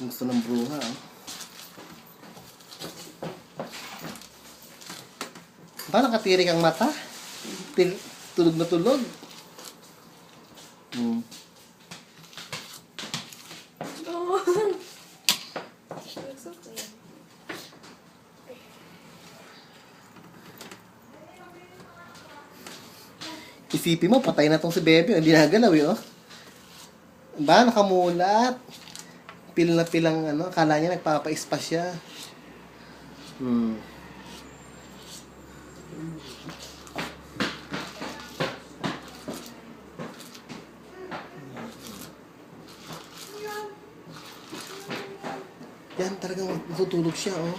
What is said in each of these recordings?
Gusto ng bruha, oh. Ba, nakatirik ang mata? Tulog na tulog. No. Looks okay. Isipin mo, patay na tong si Bebe. Hindi nagalaw, eh, oh. Ba, nakamulat. Pil na pilang, ano, akala niya nagpapa-spa siya. Yan, talagang natutulog siya, oh.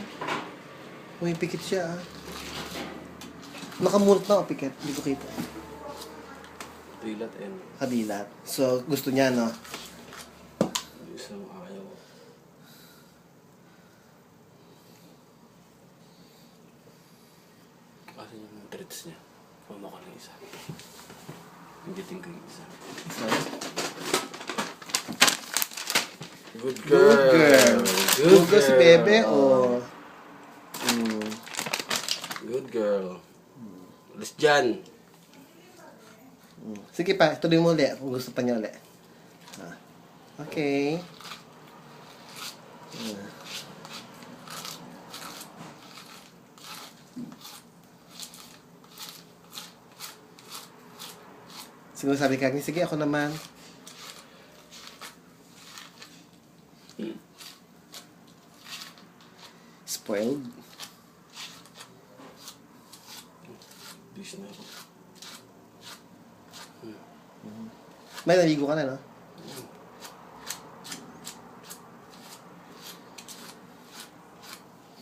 Pumipikit siya, ah. Nakamulat na, oh, pikit. Hindi ko kita. Dilat and Kabilat. So, gusto niya, no? isang ayaw. Kasi yung treats niya. Puno ka ng isa. Hindi tingko yung isa. So, Good good girl. Good girl si Bebe, oh. Good girl. Alis dyan. Sige pa, tuloy mo ulit kung gusto pa niya ulit. Okay. Siguro sabi ka, sige ako naman. Spoiled. Bis na ako. May naligo ka na, no?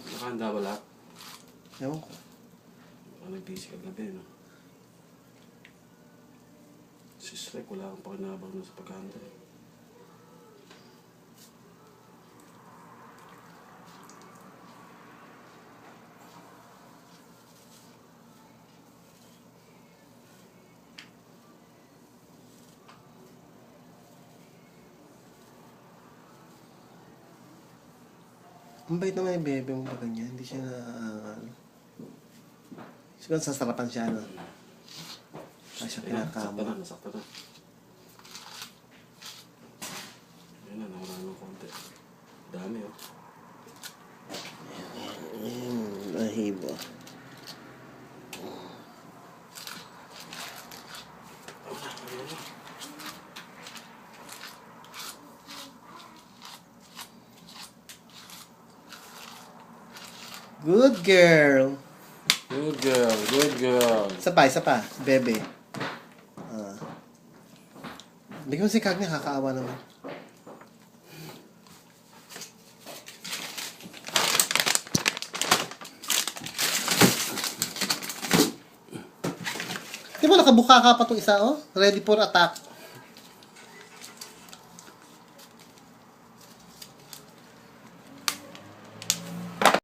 Nakahanda ba lahat? Ewan ko. Ano busy kagabi, no? Si Shrek, wala akong pakinabang na sa paghahanda. Ang bait naman yung Bebe mo pa ganyan. Hindi siya na... siguro sasarapan siya, no? Ay, siya Nasakta pinakama. na, nasakta na. Ayun na, nawala ng konti. Dami, oh. Nahibo. Good girl. Good girl, good girl. Isa pa. Bebe. Bigyan mo si Kag niya, kakaawa naman. Di ba nakabuka ka pa itong isa, oh? Ready for attack.